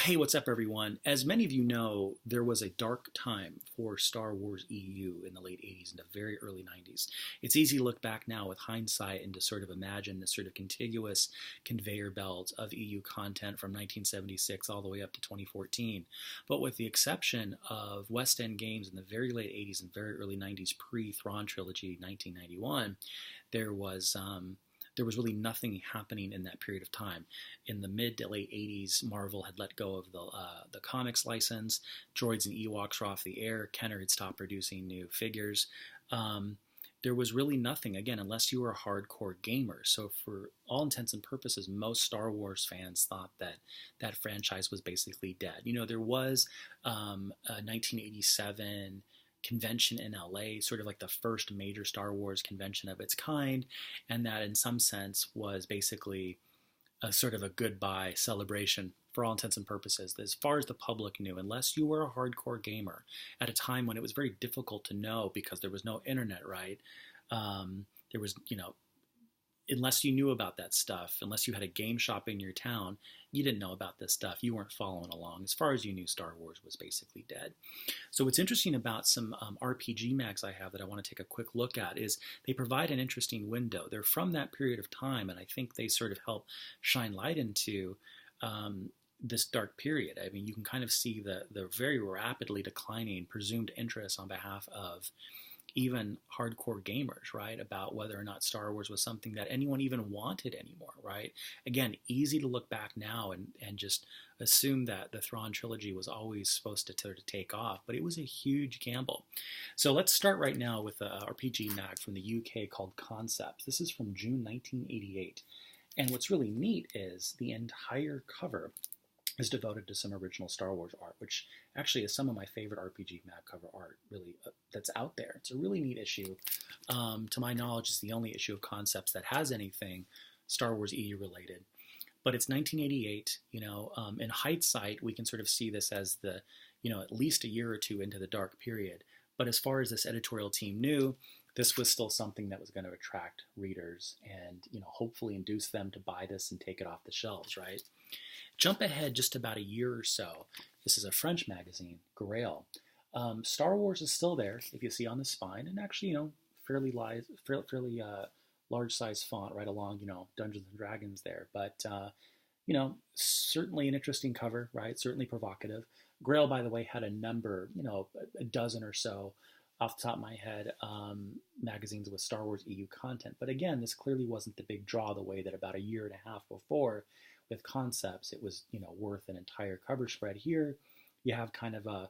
Hey, what's up, everyone? As many of you know, there was a dark time for Star Wars EU in the late 80s and the very early 90s. It's easy to look back now with hindsight and to sort of imagine this sort of contiguous conveyor belt of EU content from 1976 all the way up to 2014. But with the exception of West End games in the very late 80s and very early 90s pre-Thrawn trilogy 1991, there was there was really nothing happening in that period of time. In the mid to late 80s, Marvel had let go of the comics license. Droids and Ewoks were off the air. Kenner had stopped producing new figures. There was really nothing, again, unless you were a hardcore gamer. So for all intents and purposes, most Star Wars fans thought that that franchise was basically dead. You know, there was a 1987 convention in LA, sort of like the first major Star Wars convention of its kind, and that in some sense was basically a sort of a goodbye celebration for all intents and purposes. As far as the public knew, unless you were a hardcore gamer at a time when it was very difficult to know because there was no internet, right? There was, unless you knew about that stuff, unless you had a game shop in your town, you didn't know about this stuff. You weren't following along. As far as you knew, Star Wars was basically dead. So what's interesting about some RPG mags I have that I want to take a quick look at is they provide an interesting window. They're from that period of time, and I think they sort of help shine light into this dark period. I mean, you can kind of see the very rapidly declining presumed interest on behalf of even hardcore gamers, right, about whether or not Star Wars was something that anyone even wanted anymore, right? Again, easy to look back now and just assume that the Thrawn trilogy was always supposed to take off, but it was a huge gamble. So let's start right now with an RPG mag from the UK called Concepts. This is from June 1988. And what's really neat is the entire cover is devoted to some original Star Wars art, which actually is some of my favorite RPG mag cover art, really, that's out there. It's a really neat issue. To my knowledge, it's the only issue of Concepts that has anything Star Wars EU related. But it's 1988, in hindsight, we can sort of see this as the, at least a year or two into the dark period. But as far as this editorial team knew, this was still something that was going to attract readers and, hopefully induce them to buy this and take it off the shelves, right? Jump ahead just about a year or so. This is a French magazine, Grail. Star Wars is still there, if you see on the spine, and actually, fairly large size font right along, Dungeons and Dragons there. But, certainly an interesting cover, right? Certainly provocative. Grail, by the way, had a number, a dozen or so, off the top of my head, magazines with Star Wars EU content. But again, this clearly wasn't the big draw the way that about a year and a half before with Concepts, it was, worth an entire cover spread. Here, you have kind of a,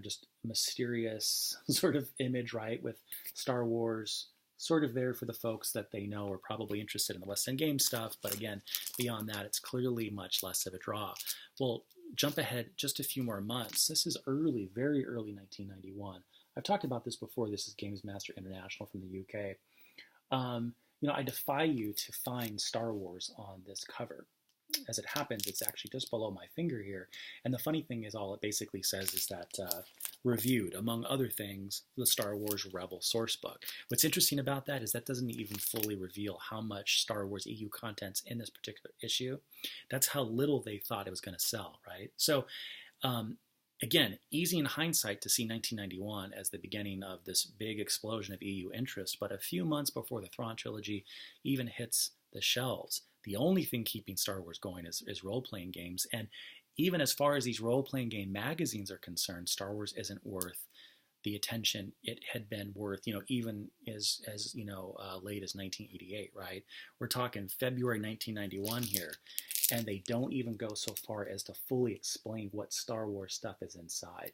just mysterious sort of image, right, with Star Wars sort of there for the folks that they know are probably interested in the West End game stuff. But again, beyond that, it's clearly much less of a draw. Well, jump ahead just a few more months. This is early, very early 1991. I've talked about this before. This is Gamesmaster International from the UK. I defy you to find Star Wars on this cover. As it happens, it's actually just below my finger here. And the funny thing is, all it basically says is that reviewed, among other things, the Star Wars Rebel sourcebook. What's interesting about that is that doesn't even fully reveal how much Star Wars EU content's in this particular issue. That's how little they thought it was going to sell, right? So, again, easy in hindsight to see 1991 as the beginning of this big explosion of EU interest, but a few months before the Thrawn trilogy even hits the shelves, the only thing keeping Star Wars going is role-playing games. And even as far as these role-playing game magazines are concerned, Star Wars isn't worth the attention it had been worth, even as late as 1988, right? We're talking February 1991 here, and they don't even go so far as to fully explain what Star Wars stuff is inside.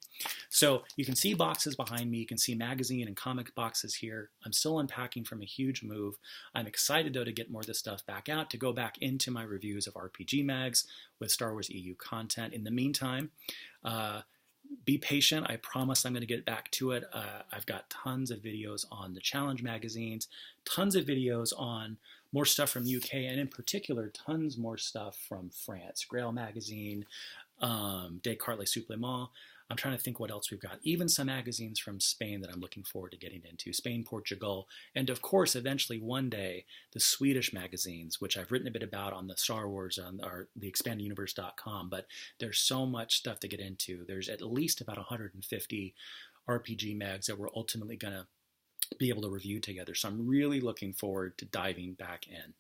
So you can see boxes behind me. You can see magazine and comic boxes here. I'm still unpacking from a huge move. I'm excited, though, to get more of this stuff back out, to go back into my reviews of RPG mags with Star Wars EU content. In the meantime, be patient. I promise I'm going to get back to it. I've got tons of videos on the challenge magazines, tons of videos on more stuff from UK, and in particular, tons more stuff from France. Grail magazine, Descartes Les Suppléments. I'm trying to think what else we've got. Even some magazines from Spain that I'm looking forward to getting into. Spain, Portugal, and of course, eventually one day, the Swedish magazines, which I've written a bit about on the Star Wars on the expandeduniverse.com. But there's so much stuff to get into. There's at least about 150 RPG mags that we're ultimately going to be able to review together. So I'm really looking forward to diving back in.